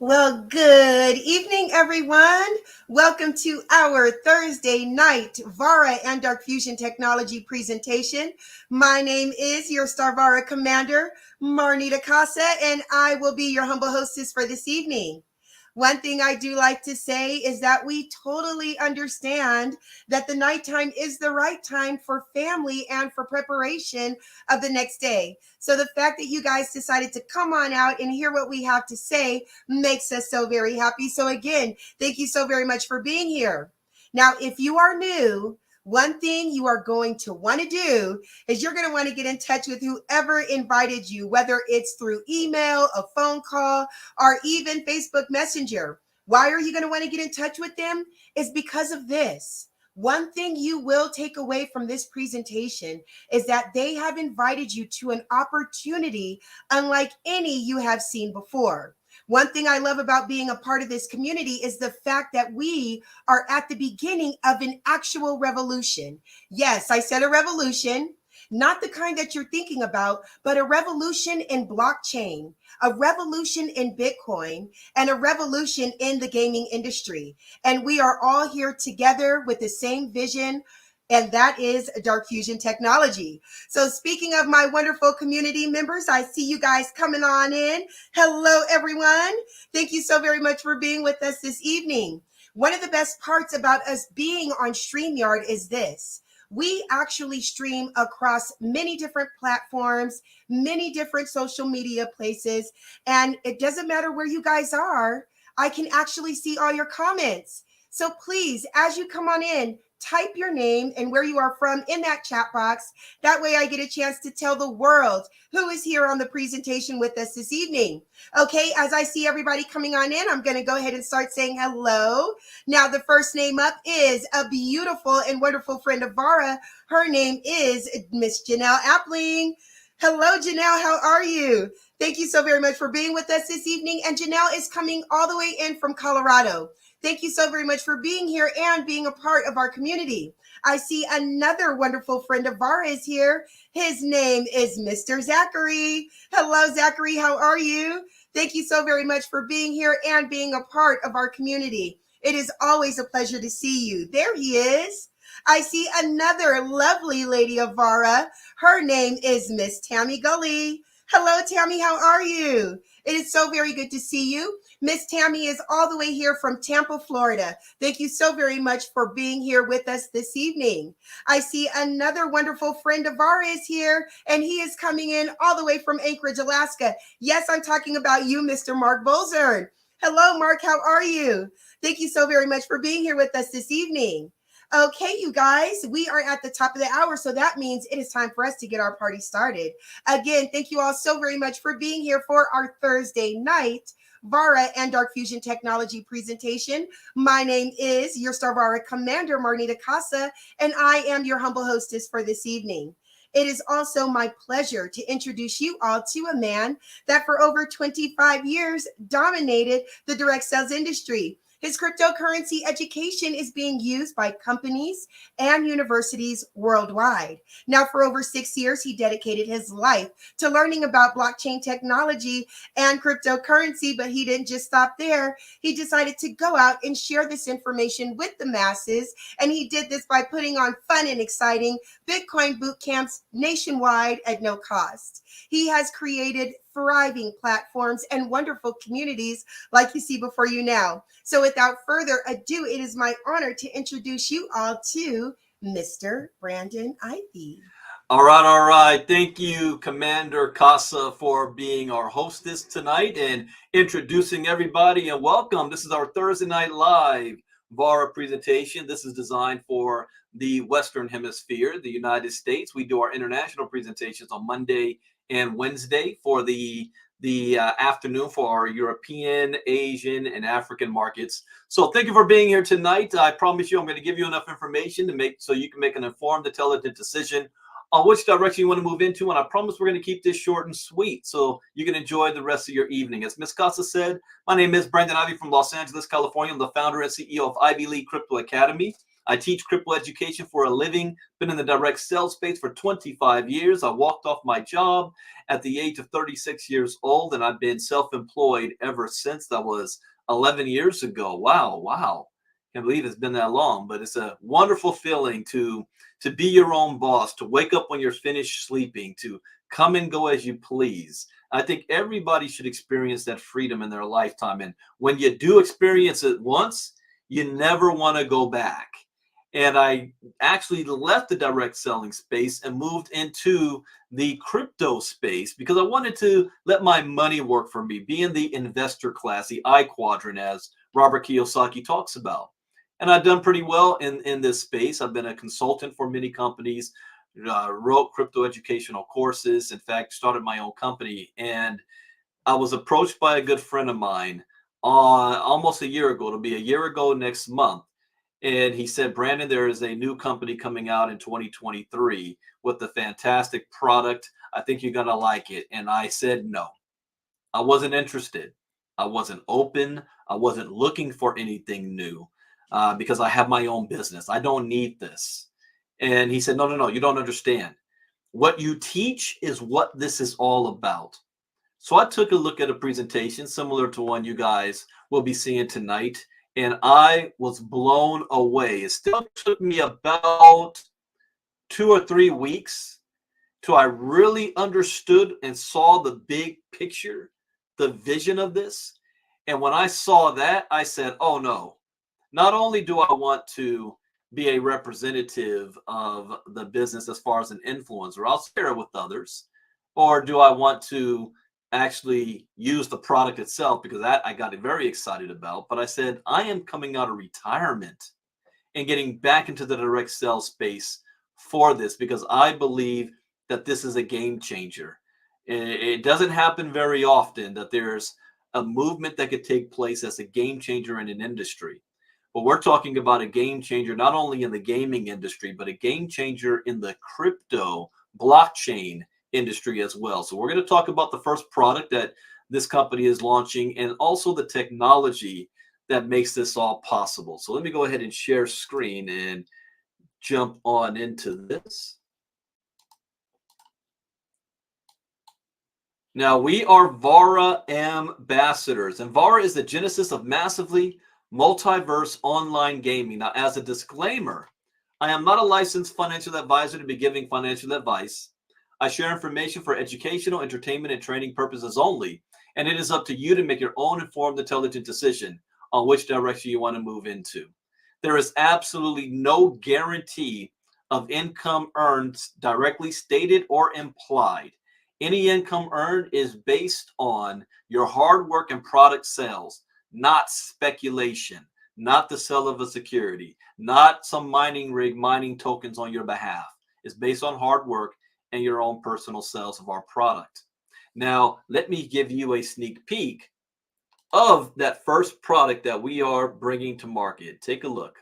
Well, good evening, everyone. Welcome to our Thursday night Vara and Dark Fusion Technology presentation. My name is your Star Vara Commander, Marnita Casa, and I will be your humble hostess for this evening. One thing I do like to say is that we totally understand that the nighttime is the right time for family and for preparation of the next day. So the fact that you guys decided to come on out and hear what we have to say makes us so very happy. So again, thank you so very much for being here. Now, if you are new, one thing you are going to want to do is you're going to want to get in touch with whoever invited you, whether it's through email, a phone call, or even Facebook Messenger. Why are you going to want to get in touch with them? It's because of this. One thing you will take away from this presentation is that they have invited you to an opportunity unlike any you have seen before. One thing I love about being a part of this community is the fact that we are at the beginning of an actual revolution. Yes, I said a revolution, not the kind that you're thinking about, but a revolution in blockchain, a revolution in Bitcoin, and a revolution in the gaming industry. And we are all here together with the same vision, and that is Dark Fusion Technology. So speaking of my wonderful community members, I see you guys coming on in. Hello, everyone. Thank you so very much for being with us this evening. One of the best parts about us being on StreamYard is this. We actually stream across many different platforms, many different social media places, and it doesn't matter where you guys are, I can actually see all your comments. So please, as you come on in, type your name and where you are from in that chat box. That way I get a chance to tell the world who is here on the presentation with us this evening. Okay, as I see everybody coming on in, I'm going to go ahead and start saying hello. Now, the first name up is a beautiful and wonderful friend of Vara. Her name is Miss Janelle Appling. Hello, Janelle. How are you? Thank you so very much for being with us this evening. And Janelle is coming all the way in from Colorado. Thank you so very much for being here and being a part of our community. I see another wonderful friend of Vara is here. His name is Mr. Zachary. Hello, Zachary. How are you? Thank you so very much for being here and being a part of our community. It is always a pleasure to see you. There he is. I see another lovely lady of Vara. Her name is Miss Tammy Gully. Hello, Tammy. How are you? It is so very good to see you. Miss Tammy is all the way here from Tampa, Florida. Thank you so very much for being here with us this evening. I see another wonderful friend of ours is here, and he is coming in all the way from Anchorage, Alaska. Yes, I'm talking about you, Mr. Mark Bolzern. Hello, Mark. How are you? Thank you so very much for being here with us this evening. Okay, you guys, we are at the top of the hour, so that means it is time for us to get our party started. Again, thank you all so very much for being here for our Thursday night Vara and Dark Fusion Technology presentation. My name is your Star Vara Commander, Marnita Casa, and I am your humble hostess for this evening. It is also my pleasure to introduce you all to a man that for over 25 years dominated the direct sales industry. His cryptocurrency education is being used by companies and universities worldwide. Now, for over 6 years, he dedicated his life to learning about blockchain technology and cryptocurrency, but he didn't just stop there. He decided to go out and share this information with the masses, and he did this by putting on fun and exciting Bitcoin boot camps nationwide at no cost. He has created thriving platforms and wonderful communities like you see before you now. So without further ado, it is my honor to introduce you all to Mr. Brandon Ivey. All right. Thank you, Commander Casa, for being our hostess tonight and introducing everybody, and welcome. This is our Thursday Night Live Vara presentation. This is designed for the Western Hemisphere, the United States. We do our international presentations on Monday and Wednesday for the afternoon for our European, Asian, and African markets. So thank you for being here tonight. I promise you I'm going to give you enough information to make so you can make an informed, intelligent decision on which direction you want to move into. And I promise we're going to keep this short and sweet so you can enjoy the rest of your evening. As Ms. Casa said, my name is Brandon Ivey from Los Angeles, California. I'm the founder and CEO of Ivy League Crypto Academy. I teach crypto education for a living, been in the direct sales space for 25 years. I walked off my job at the age of 36 years old, and I've been self-employed ever since. That was 11 years ago. Wow. Can't believe it's been that long, but it's a wonderful feeling to be your own boss, to wake up when you're finished sleeping, to come and go as you please. I think everybody should experience that freedom in their lifetime. And when you do experience it once, you never want to go back. And I actually left the direct selling space and moved into the crypto space because I wanted to let my money work for me, be in the investor class, the I quadrant, as Robert Kiyosaki talks about. And I've done pretty well in this space. I've been a consultant for many companies, wrote crypto educational courses, in fact, started my own company. And I was approached by a good friend of mine almost a year ago. It'll be a year ago next month. And he said, Brandon, there is a new company coming out in 2023 with a fantastic product. I think you're going to like it. And I said, no, I wasn't interested. I wasn't open. I wasn't looking for anything new because I have my own business. I don't need this. And he said, no, you don't understand. What you teach is what this is all about. So I took a look at a presentation similar to one you guys will be seeing tonight, and I was blown away. It still took me about 2 or 3 weeks till I really understood and saw the big picture, the vision of this. And when I saw that, I said, oh no, not only do I want to be a representative of the business as far as an influencer, I'll share it with others, or do I want to actually use the product itself, because that I got very excited about. But I said, I am coming out of retirement and getting back into the direct sales space for this because I believe that this is a game changer. It doesn't happen very often that there's a movement that could take place as a game changer in an industry. But we're talking about a game changer not only in the gaming industry, but a game changer in the crypto blockchain industry as well. So we're going to talk about the first product that this company is launching and also the technology that makes this all possible. So let me go ahead and share screen and jump on into this. Now we are Vara ambassadors, and Vara is the genesis of massively multiverse online gaming. Now, as a disclaimer, I am not a licensed financial advisor to be giving financial advice. I share information for educational, entertainment, and training purposes only, and it is up to you to make your own informed, intelligent decision on which direction you want to move into. There is absolutely no guarantee of income earned directly stated or implied. Any income earned is based on your hard work and product sales, not speculation, not the sale of a security, not some mining rig mining tokens on your behalf. It's based on hard work and your own personal sales of our product. Now, let me give you a sneak peek of that first product that we are bringing to market. Take a look.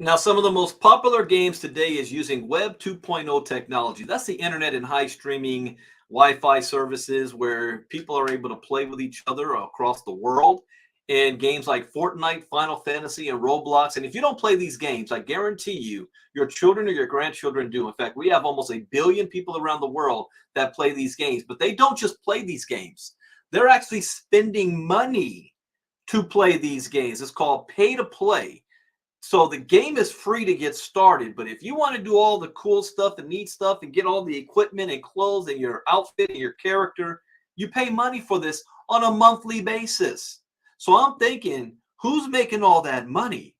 Now, some of the most popular games today is using Web 2.0 technology. That's the internet and high streaming Wi-Fi services where people are able to play with each other across the world. And games like Fortnite, Final Fantasy, and Roblox. And if you don't play these games, I guarantee you, your children or your grandchildren do. In fact, we have almost 1 billion people around the world that play these games. But they don't just play these games. They're actually spending money to play these games. It's called pay to play. So the game is free to get started, but if you want to do all the cool stuff and neat stuff and get all the equipment and clothes and your outfit and your character, you pay money for this on a monthly basis. So I'm thinking, who's making all that money?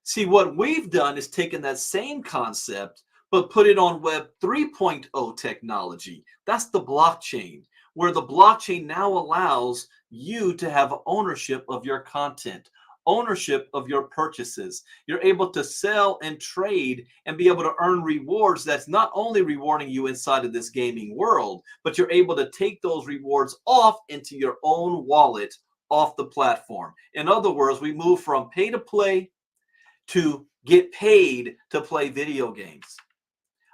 See, what we've done is taken that same concept, but put it on Web 3.0 technology. That's the blockchain, where the blockchain now allows you to have ownership of your content, ownership of your purchases. You're able to sell and trade and be able to earn rewards that's not only rewarding you inside of this gaming world, but you're able to take those rewards off into your own wallet off the platform. In other words, we move from pay to play to get paid to play video games.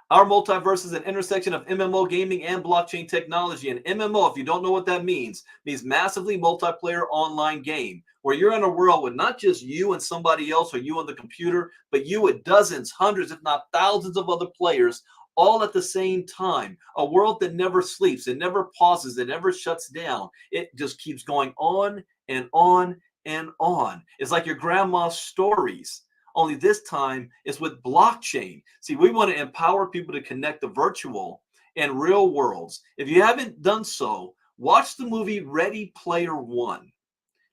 Our multiverse is an intersection of MMO gaming and blockchain technology. And MMO, if you don't know what that means massively multiplayer online game, where you're in a world with not just you and somebody else or you on the computer, but you with dozens, hundreds, if not thousands of other players all at the same time. A world that never sleeps, it never pauses, it never shuts down. It just keeps going on and on and on. It's like your grandma's stories. Only this time it's with blockchain. See, we want to empower people to connect the virtual and real worlds. If you haven't done so, watch the movie Ready Player One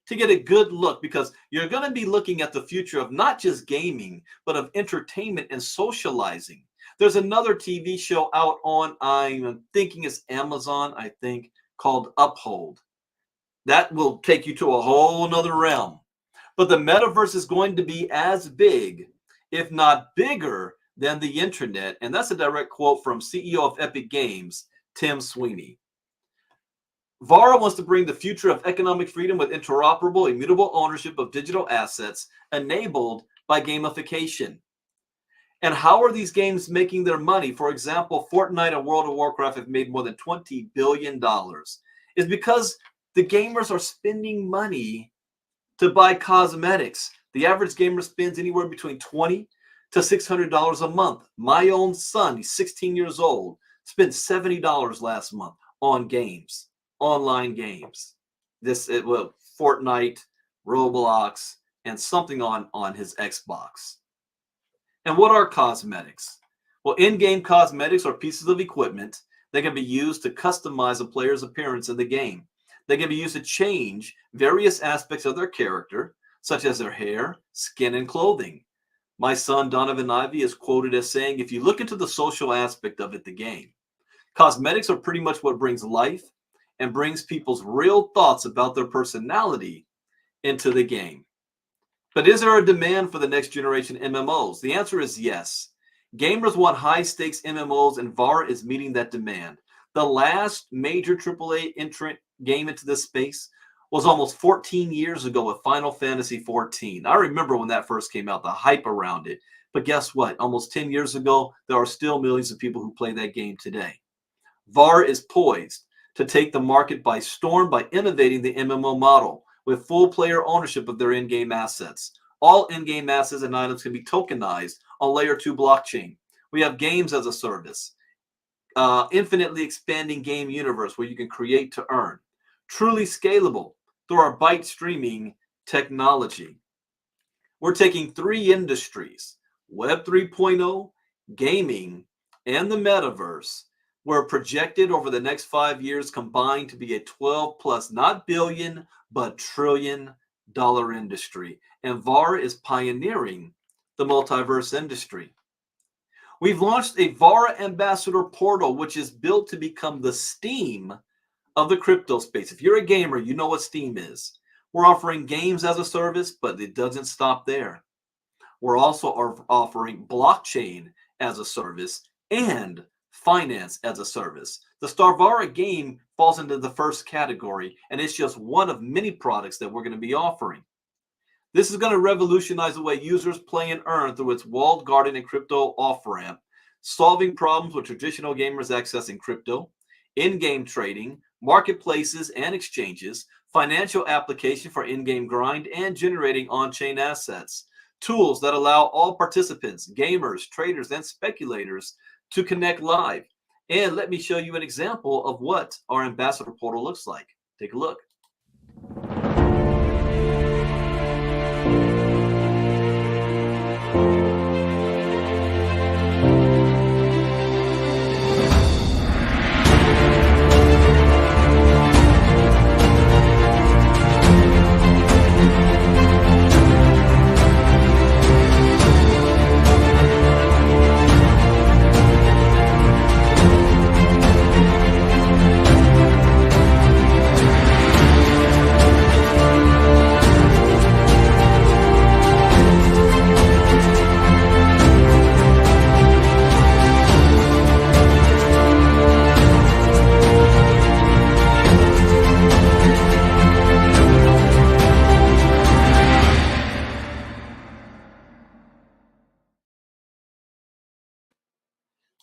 to get a good look, because you're going to be looking at the future of not just gaming, but of entertainment and socializing. There's another TV show out on, I'm thinking it's Amazon, I think, called Uphold. That will take you to a whole nother realm. But the metaverse is going to be as big, if not bigger, than the internet. And that's a direct quote from CEO of Epic Games, Tim Sweeney. Vara wants to bring the future of economic freedom with interoperable, immutable ownership of digital assets enabled by gamification. And how are these games making their money? For example, Fortnite and World of Warcraft have made more than $20 billion. It's because the gamers are spending money to buy cosmetics. The average gamer spends anywhere between $20 to $600 a month. My own son, he's 16 years old, spent $70 last month on games, online games. Fortnite, Roblox, and something on his Xbox. And what are cosmetics? Well, in-game cosmetics are pieces of equipment that can be used to customize a player's appearance in the game. They can be used to change various aspects of their character, such as their hair, skin, and clothing. My son, Donovan Ivy, is quoted as saying, if you look into the social aspect of it, the game, cosmetics are pretty much what brings life and brings people's real thoughts about their personality into the game. But is there a demand for the next generation MMOs? The answer is yes. Gamers want high-stakes MMOs, and Vara is meeting that demand. The last major AAA entrant game into this space was almost 14 years ago with Final Fantasy 14. I remember when that first came out, the hype around it. But guess what? Almost 10 years ago, there are still millions of people who play that game today. Vara is poised to take the market by storm by innovating the MMO model with full player ownership of their in-game assets. All in-game assets and items can be tokenized on Layer 2 blockchain. We have games as a service, infinitely expanding game universe where you can create to earn. Truly scalable through our byte streaming technology. We're taking 3 industries, Web 3.0, gaming, and the metaverse, were projected over the next 5 years combined to be a 12 plus, not billion, but $1 trillion industry. And Vara is pioneering the multiverse industry. We've launched a Vara Ambassador portal, which is built to become the Steam of the crypto space. If you're a gamer, you know what Steam is. We're offering games as a service, but it doesn't stop there. We're also offering blockchain as a service and finance as a service. The Starvara game falls into the first category, and it's just one of many products that we're going to be offering. This is going to revolutionize the way users play and earn through its walled garden and crypto off-ramp, solving problems with traditional gamers accessing crypto, in-game trading, marketplaces and exchanges, financial application for in-game grind, and generating on-chain assets. Tools that allow all participants, gamers, traders, and speculators to connect live. And let me show you an example of what our ambassador portal looks like. Take a look.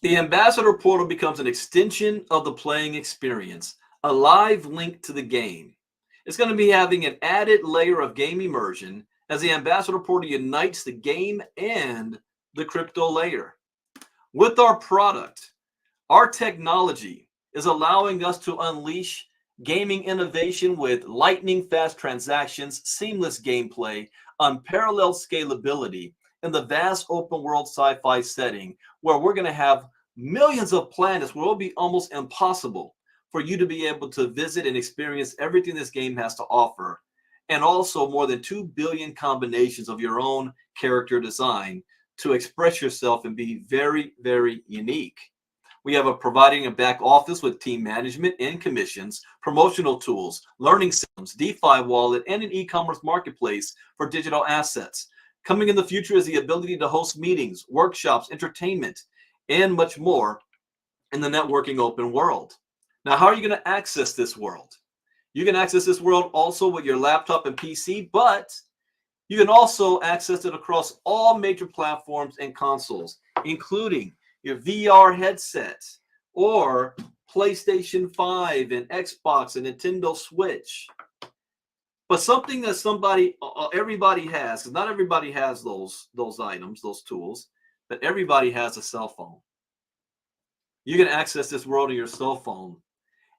The Ambassador Portal becomes an extension of the playing experience, a live link to the game. It's going to be having an added layer of game immersion as the Ambassador Portal unites the game and the crypto layer. With our product, our technology is allowing us to unleash gaming innovation with lightning-fast transactions, seamless gameplay, unparalleled scalability, in the vast open world sci-fi setting where we're going to have millions of planets where it will be almost impossible for you to be able to visit and experience everything this game has to offer, and also more than 2 billion combinations of your own character design to express yourself and be very, very unique. We have providing a back office with team management and commissions, promotional tools, learning systems, DeFi wallet, and an e-commerce marketplace for digital assets. Coming in the future is the ability to host meetings, workshops, entertainment, and much more in the networking open world. Now, how are you going to access this world? You can access this world also with your laptop and PC, but you can also access it across all major platforms and consoles, including your VR headset or PlayStation 5 and Xbox and Nintendo Switch. But something that everybody has, because not everybody has those items, those tools, but everybody has a cell phone. You can access this world on your cell phone,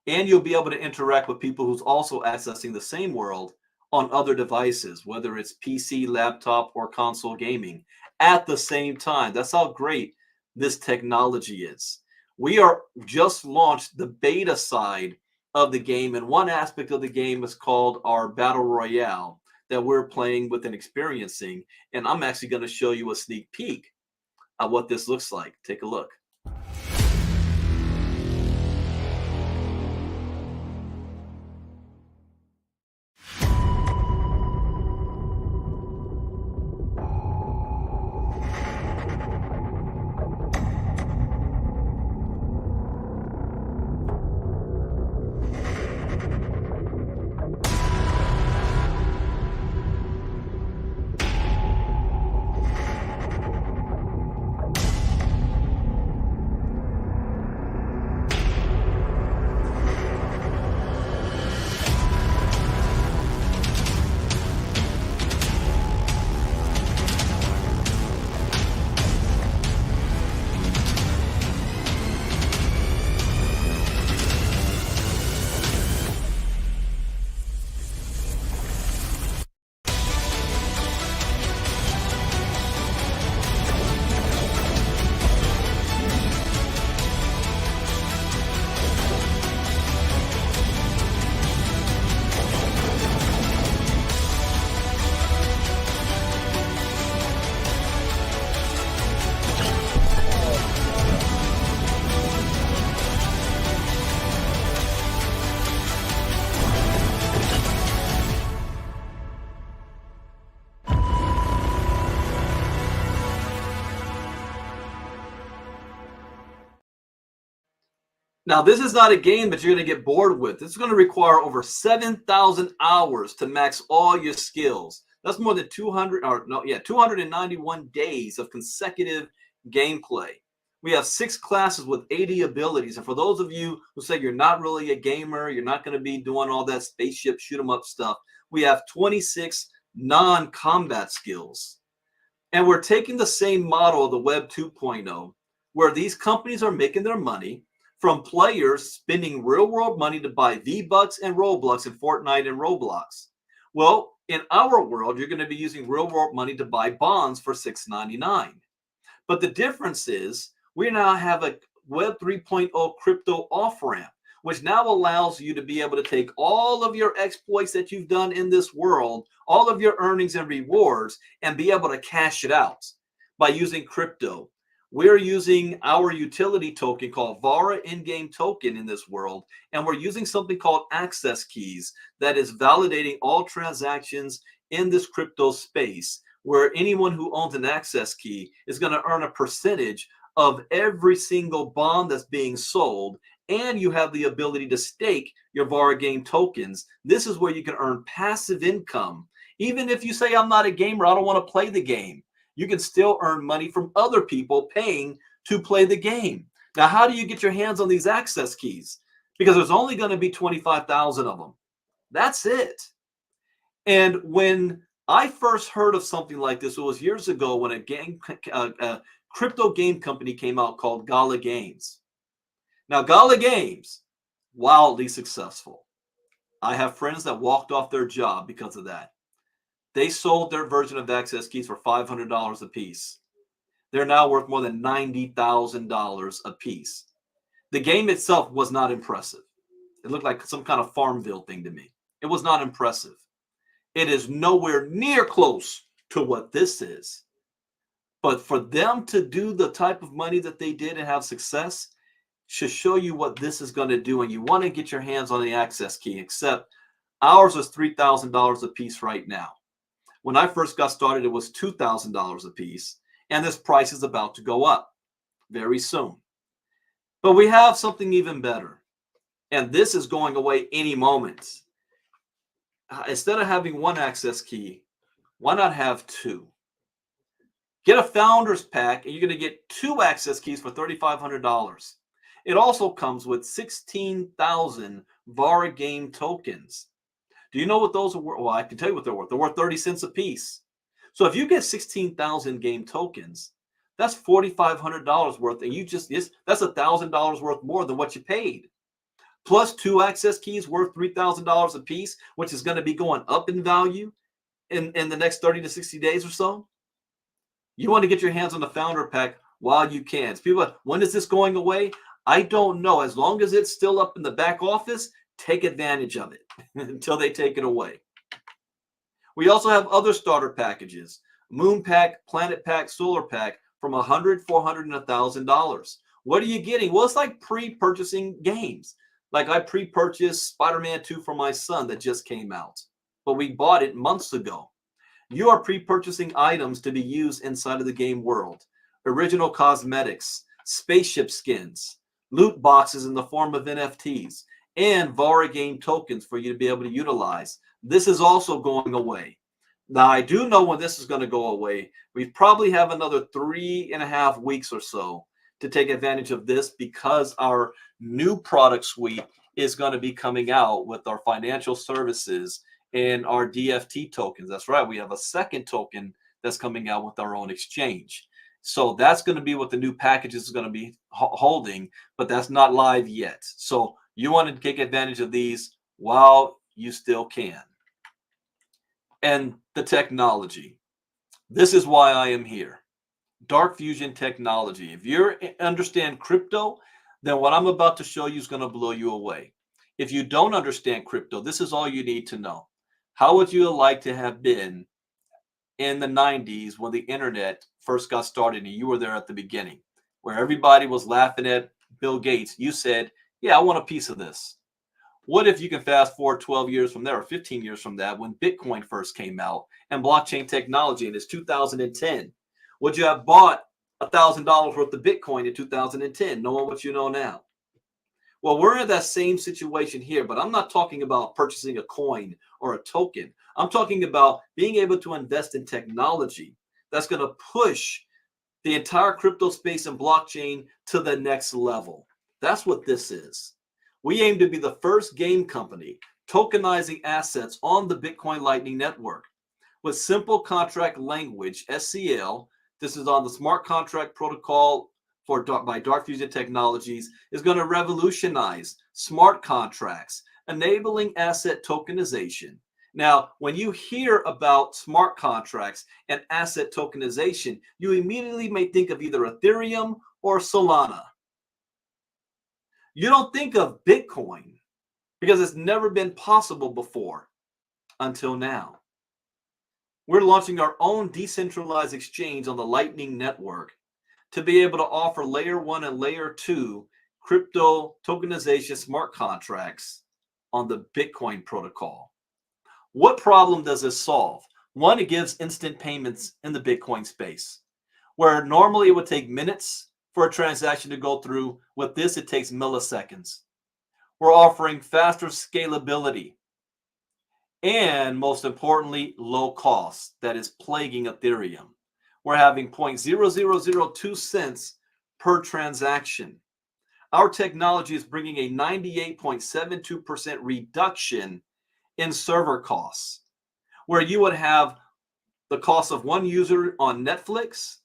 and you'll be able to interact with people who's also accessing the same world on other devices, whether it's PC, laptop, or console gaming at the same time. That's how great this technology is. We are just launched the beta side of the game, and one aspect of the game is called our Battle Royale that we're playing with and experiencing, and I'm actually going to show you a sneak peek of what this looks like. Take a look. Now, this is not a game that you're going to get bored with. This is going to require over 7,000 hours to max all your skills. That's more than 291 days of consecutive gameplay. We have 6 classes with 80 abilities. And for those of you who say you're not really a gamer, you're not going to be doing all that spaceship shoot 'em up stuff, we have 26 non-combat skills. And we're taking the same model of the Web 2.0, where these companies are making their money from players spending real world money to buy V-Bucks and Roblox and Fortnite and Roblox. Well, in our world, you're going to be using real world money to buy bonds for $6.99. But the difference is we now have a Web 3.0 crypto off ramp, which now allows you to be able to take all of your exploits that you've done in this world, all of your earnings and rewards, and be able to cash it out by using crypto. We're using our utility token called Vara in-game token in this world, and we're using something called access keys that is validating all transactions in this crypto space, where anyone who owns an access key is going to earn a percentage of every single bond that's being sold, and you have the ability to stake your Vara game tokens. This is where you can earn passive income. Even if you say, I'm not a gamer, I don't want to play the game, you can still earn money from other people paying to play the game. Now, how do you get your hands on these access keys? Because there's only going to be 25,000 of them. That's it. And when I first heard of something like this, it was years ago when a crypto game company came out called Gala Games. Now, Gala Games, wildly successful. I have friends that walked off their job because of that. They sold their version of access keys for $500 a piece. They're now worth more than $90,000 a piece. The game itself was not impressive. It looked like some kind of Farmville thing to me. It was not impressive. It is nowhere near close to what this is. But for them to do the type of money that they did and have success should show you what this is going to do. And you want to get your hands on the access key, except ours is $3,000 a piece right now. When I first got started, it was $2,000 a piece, and this price is about to go up very soon. But we have something even better, and this is going away any moment. Instead of having one access key, why not have 2? Get a founder's pack, and you're going to get 2 access keys for $3,500. It also comes with 16,000 Vara game tokens. Do you know what those are worth? Well, I can tell you what they're worth. They're worth 30 cents a piece. So if you get 16,000 game tokens, that's $4,500 worth, and that's $1,000 worth more than what you paid. Plus 2 access keys worth $3,000 a piece, which is going to be going up in value in the next 30 to 60 days or so. You want to get your hands on the founder pack while you can. People, when is this going away? I don't know. As long as it's still up in the back office, take advantage of it until they take it away. We also have other starter packages: Moon Pack, Planet Pack, Solar Pack, from $100, $400, and $1,000. What are you getting? Well, it's like pre-purchasing games. Like I pre-purchased Spider-Man 2 for my son that just came out, but we bought it months ago. You are pre-purchasing items to be used inside of the game world: original cosmetics, spaceship skins, loot boxes in the form of NFTs, and Vara game tokens for you to be able to utilize. This is also going away. Now, I do know when this is going to go away. We probably have another 3.5 weeks or so to take advantage of this, because our new product suite is going to be coming out with our financial services and our DFT tokens. That's right. We have a second token that's coming out with our own exchange. So that's going to be what the new package is going to be holding, but that's not live yet. So you want to take advantage of these while you still can. And the technology. This is why I am here. Dark Fusion technology. If you understand crypto, then what I'm about to show you is going to blow you away. If you don't understand crypto, this is all you need to know. How would you like to have been in the 90s when the internet first got started and you were there at the beginning, where everybody was laughing at Bill Gates? You said, yeah, I want a piece of this. What if you can fast forward 12 years from there, or 15 years from that, when Bitcoin first came out and blockchain technology, and it's 2010? Would you have bought $1,000 worth of Bitcoin in 2010, knowing what you know now? Well, we're in that same situation here, but I'm not talking about purchasing a coin or a token. I'm talking about being able to invest in technology that's going to push the entire crypto space and blockchain to the next level. That's what this is. We aim to be the first game company tokenizing assets on the Bitcoin Lightning Network with simple contract language, SCL. This is on the smart contract protocol by Dark Fusion Technologies, is going to revolutionize smart contracts, enabling asset tokenization. Now, when you hear about smart contracts and asset tokenization, you immediately may think of either Ethereum or Solana. You don't think of Bitcoin because it's never been possible before until now. We're launching our own decentralized exchange on the Lightning Network to be able to offer layer 1 and layer 2 crypto tokenization smart contracts on the Bitcoin protocol. What problem does this solve? One, it gives instant payments in the Bitcoin space, where normally it would take minutes for a transaction to go through. With this, it takes milliseconds. We're offering faster scalability and, most importantly, low cost that is plaguing Ethereum. We're having 0.0002 cents per transaction. Our technology is bringing a 98.72% reduction in server costs, where you would have the cost of one user on Netflix.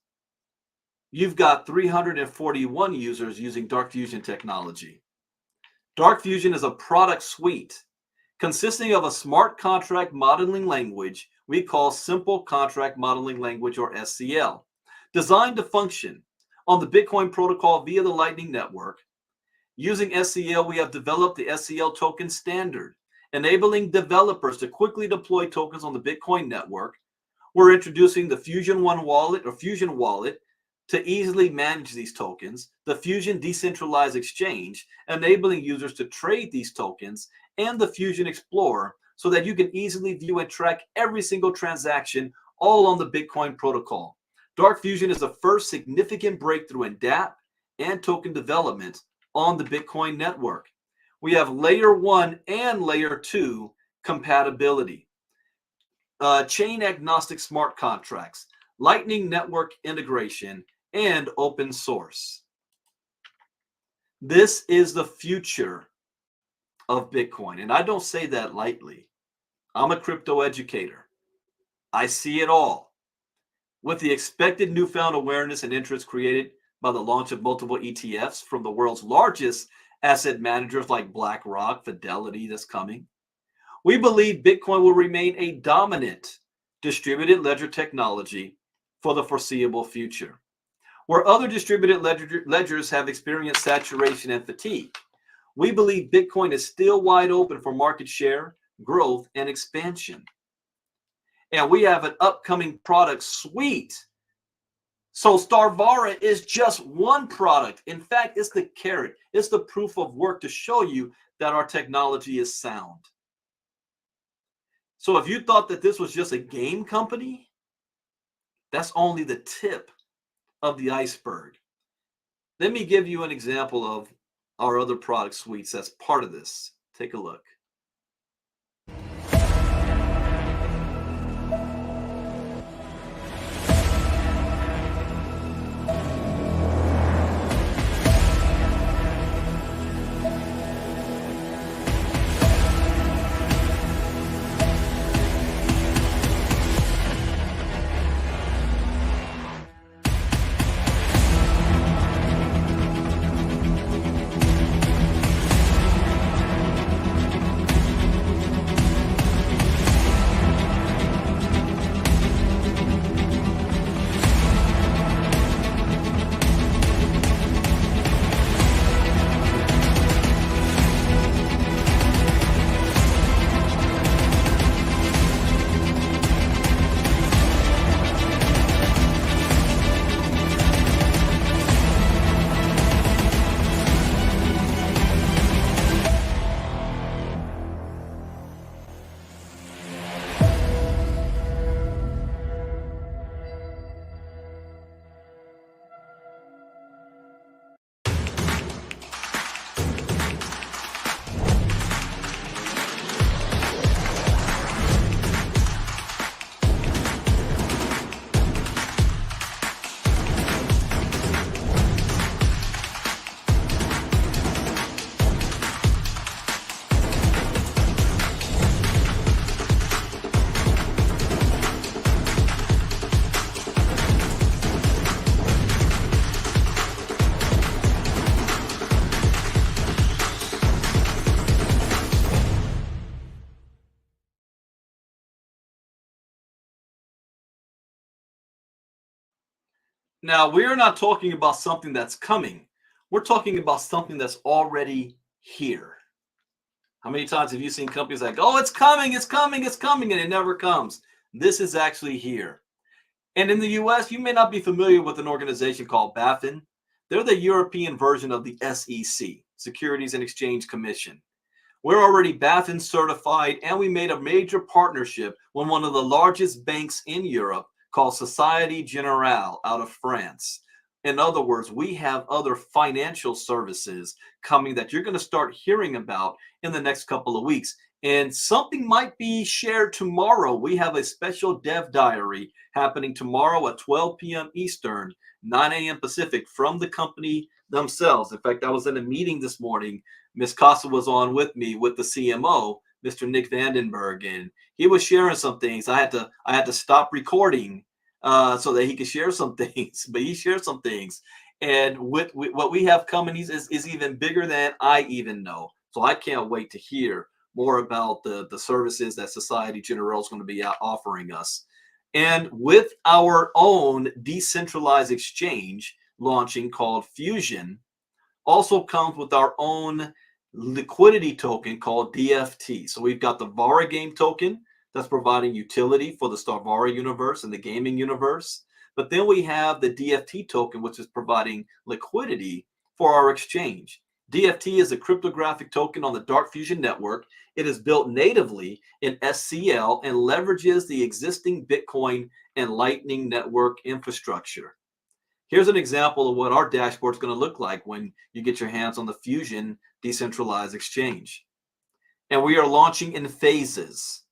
You've got 341 users using Dark Fusion technology. Dark Fusion is a product suite consisting of a smart contract modeling language we call Simple Contract Modeling Language, or SCL, designed to function on the Bitcoin protocol via the Lightning Network. Using SCL, we have developed the SCL token standard, enabling developers to quickly deploy tokens on the Bitcoin network. We're introducing the Fusion One Wallet, or Fusion Wallet, to easily manage these tokens, the Fusion Decentralized Exchange, enabling users to trade these tokens, and the Fusion Explorer, so that you can easily view and track every single transaction, all on the Bitcoin protocol. Dark Fusion is the first significant breakthrough in dApp and token development on the Bitcoin network. We have layer 1 and layer 2 compatibility, chain agnostic smart contracts, Lightning Network integration, and open source. This is the future of Bitcoin, and I don't say that lightly. I'm a crypto educator. I see it all. With the expected newfound awareness and interest created by the launch of multiple ETFs from the world's largest asset managers like BlackRock, Fidelity, that's coming, we believe Bitcoin will remain a dominant distributed ledger technology for the foreseeable future. Where other distributed ledgers have experienced saturation and fatigue, we believe Bitcoin is still wide open for market share, growth, and expansion. And we have an upcoming product suite. So Vara is just one product. In fact, it's the carrot. It's the proof of work to show you that our technology is sound. So if you thought that this was just a game company, that's only the tip of the iceberg. Let me give you an example of our other product suites that's part of this. Take a look. Now, we're not talking about something that's coming. We're talking about something that's already here. How many times have you seen companies like, oh, it's coming, it's coming, it's coming, and it never comes? This is actually here. And in the US, you may not be familiar with an organization called BaFin. They're the European version of the SEC, Securities and Exchange Commission. We're already BaFin certified, and we made a major partnership with one of the largest banks in Europe called Société Générale out of France. In other words, we have other financial services coming that you're going to start hearing about in the next couple of weeks. And something might be shared tomorrow. We have a special dev diary happening tomorrow at 12 p.m. Eastern, 9 a.m. Pacific from the company themselves. In fact, I was in a meeting this morning. Ms. Casa was on with me with the CMO, Mr. Nick Vandenberg, and he was sharing some things. I had to stop recording so that he could share some things, but he shared some things. And with what we have coming is even bigger than I even know. So I can't wait to hear more about the services that Société Générale is going to be offering us. And with our own decentralized exchange launching called Fusion, also comes with our own liquidity token called DFT. So we've got the Vara game token that's providing utility for the Vara universe and the gaming universe. But then we have the DFT token, which is providing liquidity for our exchange. DFT is a cryptographic token on the Dark Fusion network. It is built natively in SCL and leverages the existing Bitcoin and Lightning Network infrastructure. Here's an example of what our dashboard is going to look like when you get your hands on the Fusion decentralized exchange. And we are launching in phases.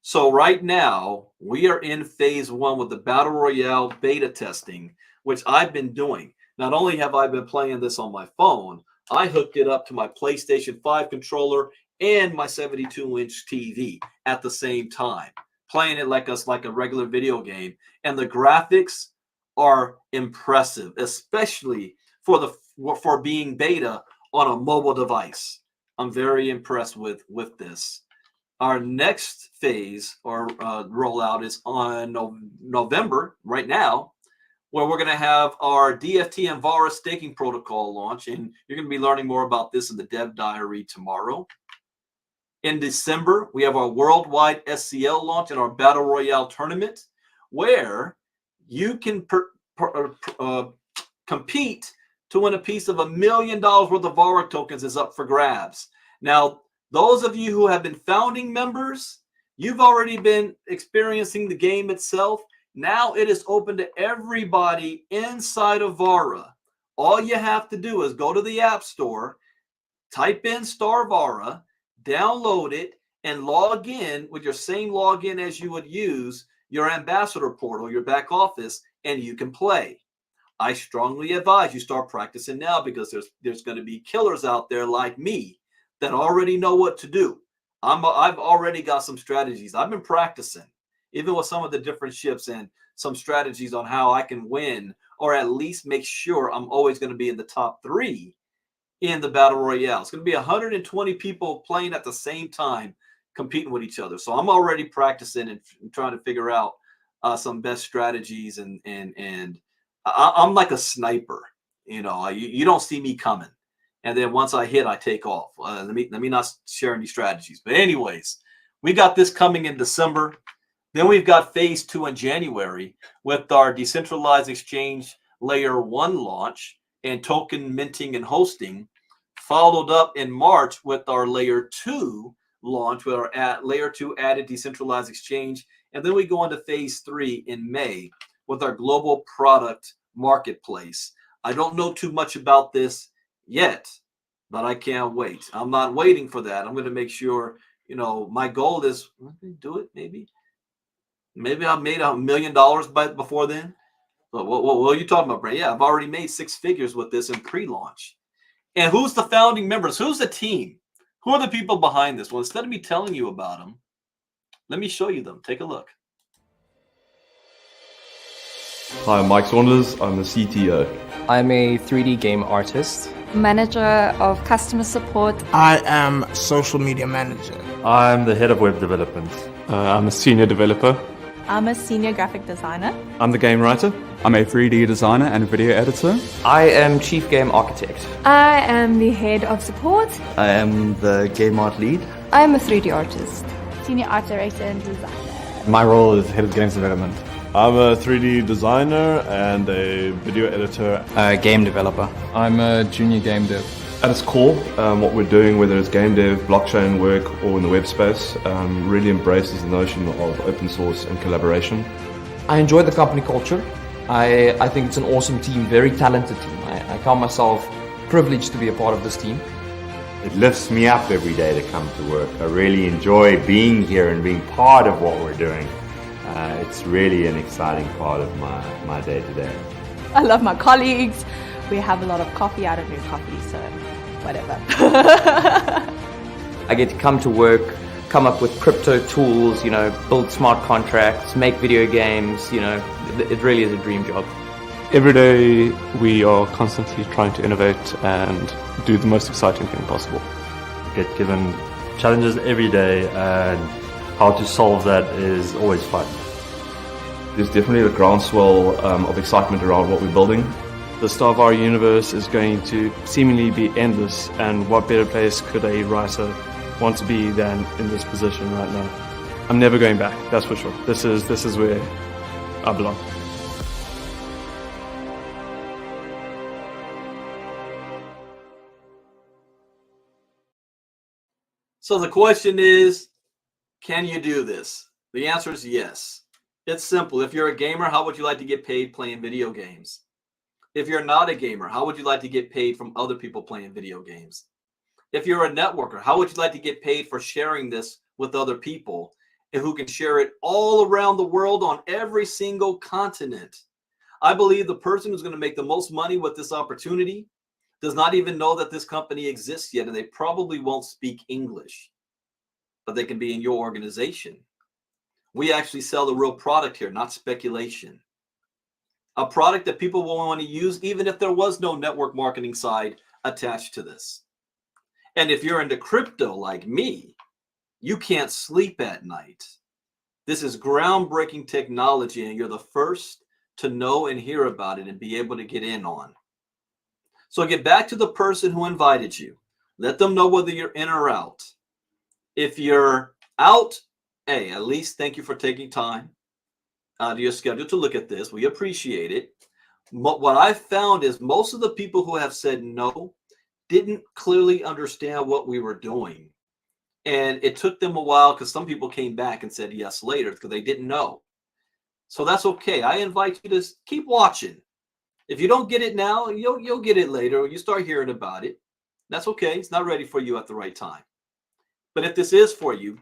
So right now, we are in phase 1 with the Battle Royale beta testing, which I've been doing. Not only have I been playing this on my phone, I hooked it up to my PlayStation 5 controller and my 72-inch TV at the same time, playing it like a regular video game. And the graphics are impressive, especially for being beta on a mobile device. I'm very impressed with this. Our next phase or rollout is on November, right now, where we're going to have our DFT and Vara staking protocol launch. And you're going to be learning more about this in the Dev Diary tomorrow. In December, we have our worldwide SCL launch and our Battle Royale tournament, where you can compete to win a piece of $1 million worth of Vara tokens is up for grabs. Now, those of you who have been founding members, you've already been experiencing the game itself. Now it is open to everybody inside of Vara. All you have to do is go to the App Store, type in *Vara, download it, and log in with your same login as you would use your ambassador portal, your back office, and you can play. I strongly advise you start practicing now, because there's going to be killers out there like me that already know what to do. I've already got some strategies. I've been practicing, even with some of the different ships, and some strategies on how I can win, or at least make sure I'm always going to be in the top 3 in the Battle Royale. It's going to be 120 people playing at the same time, competing with each other. So I'm already practicing and trying to figure out some best strategies, and I'm like a sniper. You don't see me coming, and then once I hit, I take off. Let me not share any strategies. But anyways, we got this coming in December. Then we've got phase 2 in January with our decentralized exchange layer 1 launch and token minting and hosting, followed up in March with our layer 2 launch with our layer 2 added decentralized exchange. And then we go into phase 3 in May with our global product marketplace. I don't know too much about this yet, but I can't wait. I'm not waiting for that. I'm going to make sure, my goal is do it. Maybe I've made $1 million before then. But what are you talking about, Brad? Yeah, I've already made 6 figures with this in pre-launch. And who's the founding members? Who's the team? Who are the people behind this? Well, instead of me telling you about them, let me show you them. Take a look. Hi, I'm Mike Saunders. I'm the CTO. I'm a 3D game artist. Manager of customer support. I am social media manager. I'm the head of web development. I'm a senior developer. I'm a senior graphic designer. I'm the game writer. I'm a 3D designer and video editor. I am chief game architect. I am the head of support. I am the game art lead. I'm a 3D artist. Senior art director and designer. My role is head of games development. I'm a 3D designer and a video editor. Game developer. I'm a junior game dev. At its core, what we're doing, whether it's game dev, blockchain work, or in the web space, really embraces the notion of open source and collaboration. I enjoy the company culture. I think it's an awesome team, very talented team. I count myself privileged to be a part of this team. It lifts me up every day to come to work. I really enjoy being here and being part of what we're doing. It's really an exciting part of my day-to-day. I love my colleagues. We have a lot of coffee. I don't drink coffee, so whatever. I get to come to work, come up with crypto tools, build smart contracts, make video games, it really is a dream job. Every day we are constantly trying to innovate and do the most exciting thing possible. Get given challenges every day, and how to solve that is always fun. There's definitely a groundswell of excitement around what we're building. The Vara universe is going to seemingly be endless, and what better place could a writer want to be than in this position right now? I'm never going back, that's for sure. This is where I belong. So the question is, can you do this? The answer is yes. It's simple. If you're a gamer, how would you like to get paid playing video games? If you're not a gamer, how would you like to get paid from other people playing video games? If you're a networker, how would you like to get paid for sharing this with other people and who can share it all around the world on every single continent? I believe the person who's going to make the most money with this opportunity does not even know that this company exists yet, and they probably won't speak English, but they can be in your organization. We actually sell the real product here, not speculation. A product that people will want to use even if there was no network marketing side attached to this. And if you're into crypto like me, you can't sleep at night. This is groundbreaking technology, and you're the first to know and hear about it and be able to get in on. So get back to the person who invited you. Let them know whether you're in or out. If you're out, hey, at least thank you for taking time out of your schedule to look at this. We appreciate it. What I found is most of the people who have said no didn't clearly understand what we were doing. And it took them a while because some people came back and said yes later because they didn't know. So that's okay. I invite you to keep watching. If you don't get it now, you'll get it later, or you start hearing about it. That's okay. It's not ready for you at the right time. But if this is for you,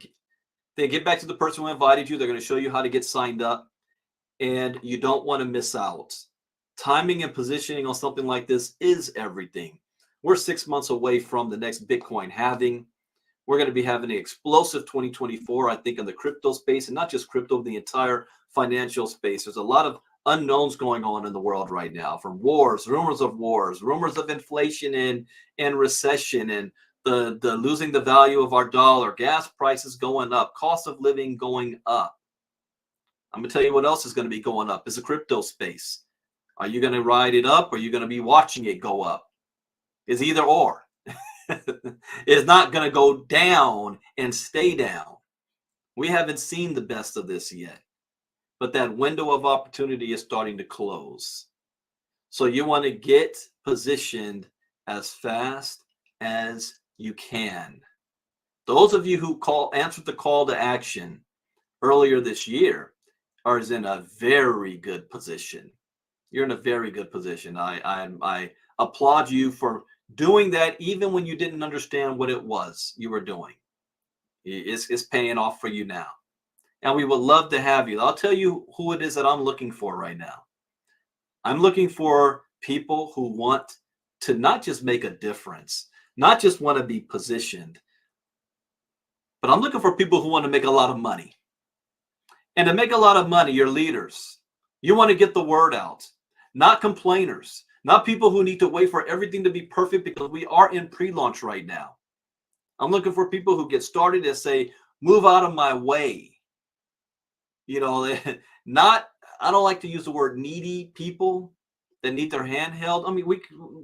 then get back to the person who invited you. They're going to show you how to get signed up, and you don't want to miss out. Timing and positioning on something like this is everything. We're 6 months away from the next Bitcoin halving. We're going to be having an explosive 2024, I think, in the crypto space, and not just crypto, the entire financial space. There's a lot of unknowns going on in the world right now, from wars, rumors of inflation and recession, and the losing the value of our dollar, gas prices going up, cost of living going up. I'm going to tell you what else is going to be going up is the crypto space. Are you going to ride it up, or are you going to be watching it go up? It's either or. It's not going to go down and stay down. We haven't seen the best of this yet, but that window of opportunity is starting to close. So you want to get positioned as fast as you can. Those of you who answered the call to action earlier this year are in a very good position. You're in a very good position. I applaud you for doing that even when you didn't understand what it was you were doing. It's paying off for you now. And we would love to have you. I'll tell you who it is that I'm looking for right now. I'm looking for people who want to not just make a difference, not just want to be positioned, but I'm looking for people who want to make a lot of money. And to make a lot of money, you're leaders. You want to get the word out, not complainers, not people who need to wait for everything to be perfect, because we are in pre-launch right now. I'm looking for people who get started and say, move out of my way. You know, not, I don't like to use the word needy people that need their hand held. I mean,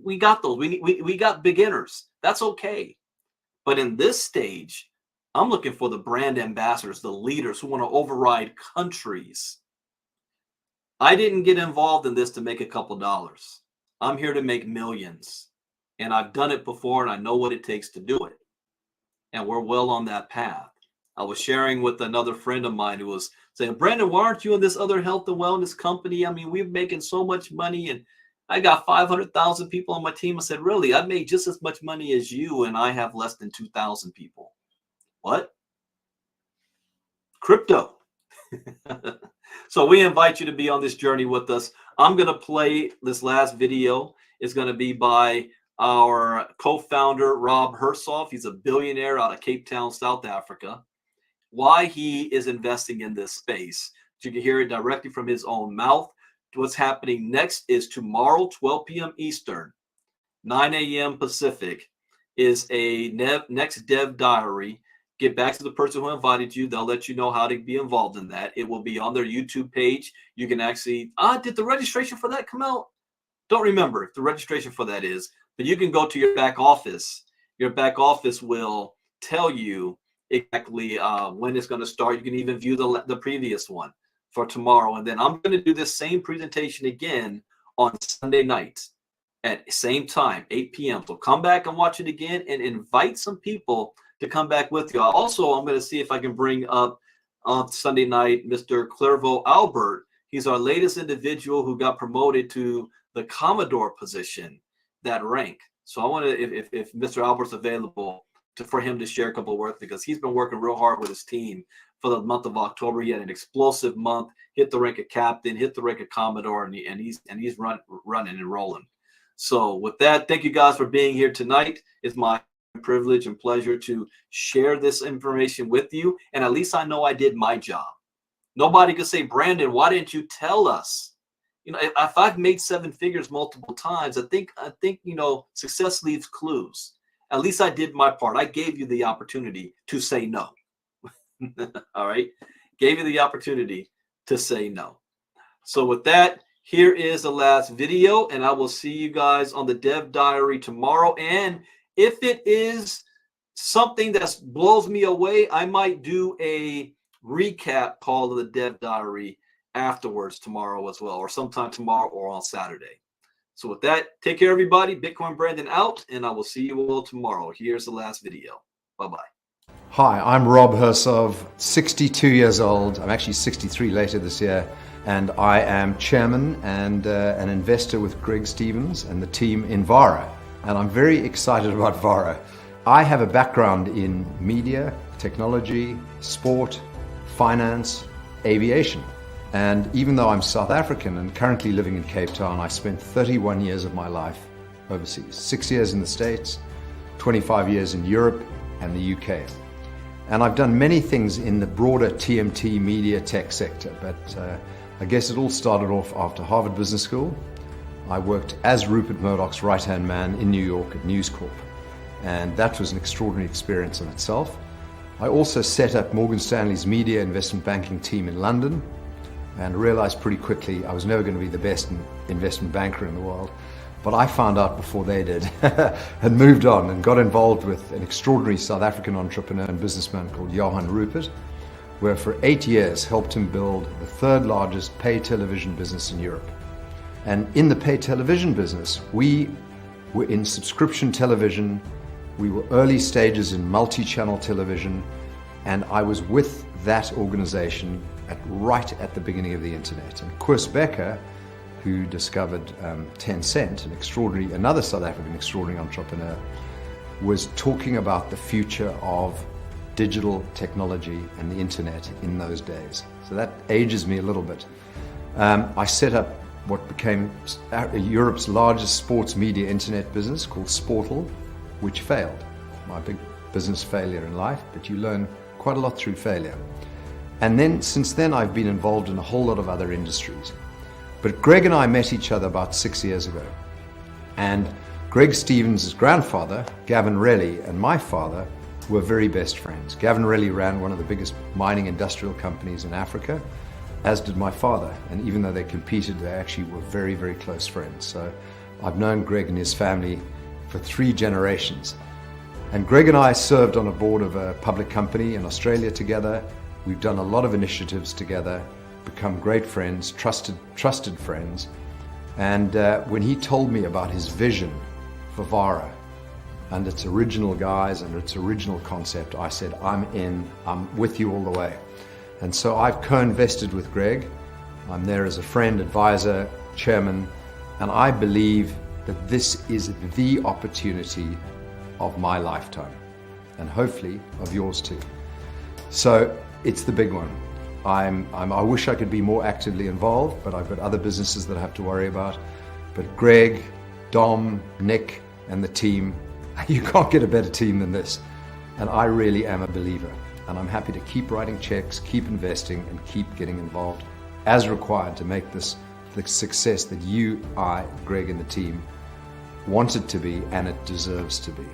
we got those. We got beginners. That's okay. But in this stage, I'm looking for the brand ambassadors, the leaders who want to override countries. I didn't get involved in this to make a couple dollars. I'm here to make millions. And I've done it before, and I know what it takes to do it. And we're well on that path. I was sharing with another friend of mine who was saying, Brandon, why aren't you in this other health and wellness company? I mean, we're making so much money, and I got 500,000 people on my team. I said, really? I made just as much money as you, and I have less than 2,000 people. What? Crypto. So we invite you to be on this journey with us. I'm going to play this last video. It's going to be by our co-founder, Rob Hersoff. He's a billionaire out of Cape Town, South Africa. Why he is investing in this space. You can hear it directly from his own mouth. What's happening next is tomorrow, 12 p.m. Eastern, 9 a.m. Pacific, is a next Dev Diary. Get back to the person who invited you. They'll let you know how to be involved in that. It will be on their YouTube page. You can actually, did the registration for that come out? Don't remember if the registration for that is, but you can go to your back office. Your back office will tell you exactly when it's going to start. You can even view the previous one for tomorrow. And then I'm going to do this same presentation again on Sunday night at the same time, 8 p.m. So come back and watch it again and invite some people to come back with you. Also, I'm going to see if I can bring up on Sunday night Mr. Clervaux Albert. He's our latest individual who got promoted to the Commodore position, that rank. So I want to, if Mr. Albert's available, for him to share a couple of words, because he's been working real hard with his team for the month of October. He had an explosive month, hit the rank of captain, hit the rank of Commodore, and he's running and rolling. So with that, thank you guys for being here tonight. It's my privilege and pleasure to share this information with you. And at least I know I did my job. Nobody could say, Brandon, why didn't you tell us? You know, if I've made 7 figures multiple times, I think, you know, success leaves clues. At least I did my part. I gave you the opportunity to say no. All right. Gave you the opportunity to say no. So with that, here is the last video, and I will see you guys on the Dev Diary tomorrow. And if it is something that blows me away, I might do a recap call of the Dev Diary afterwards tomorrow as well, or sometime tomorrow or on Saturday. So with that, take care, everybody. Bitcoin Brandon out, and I will see you all tomorrow. Here's the last video. Bye-bye. Hi, I'm Rob Hersoff, 62 years old. I'm actually 63 later this year, and I am chairman and an investor with Greg Stevens and the team in Vara. And I'm very excited about Vara. I have a background in media, technology, sport, finance, aviation. And even though I'm South African and currently living in Cape Town, I spent 31 years of my life overseas. 6 years in the States, 25 years in Europe and the UK. And I've done many things in the broader TMT media tech sector, but I guess it all started off after Harvard Business School. I worked as Rupert Murdoch's right-hand man in New York at News Corp, and that was an extraordinary experience in itself. I also set up Morgan Stanley's media investment banking team in London, and realized pretty quickly I was never going to be the best investment banker in the world. But I found out before they did and moved on and got involved with an extraordinary South African entrepreneur and businessman called Johan Rupert, where for 8 years helped him build the 3rd largest pay television business in Europe. And in the pay television business, we were in subscription television, we were early stages in multi-channel television, and I was with that organization right at the beginning of the internet. And Koos Becker, who discovered Tencent, another South African extraordinary entrepreneur, was talking about the future of digital technology and the internet in those days. So that ages me a little bit. I set up what became Europe's largest sports media internet business called Sportal, which failed. My big business failure in life, but you learn quite a lot through failure. And then, since then, I've been involved in a whole lot of other industries. But Greg and I met each other about 6 years ago. And Greg Stevens' grandfather, Gavin Relly, and my father were very best friends. Gavin Relly ran one of the biggest mining industrial companies in Africa, as did my father. And even though they competed, they actually were very, very close friends. So I've known Greg and his family for 3 generations. And Greg and I served on a board of a public company in Australia together. We've done a lot of initiatives together, become great friends, trusted friends. And when he told me about his vision for Vara and its original guise and its original concept, I said, I'm in, I'm with you all the way. And so I've co-invested with Greg. I'm there as a friend, advisor, chairman, and I believe that this is the opportunity of my lifetime, and hopefully of yours too. So it's the big one. I wish I could be more actively involved, but I've got other businesses that I have to worry about. But Greg, Dom, Nick, and the team, you can't get a better team than this. And I really am a believer. And I'm happy to keep writing checks, keep investing, and keep getting involved as required to make this the success that you, I, Greg, and the team want it to be, and it deserves to be.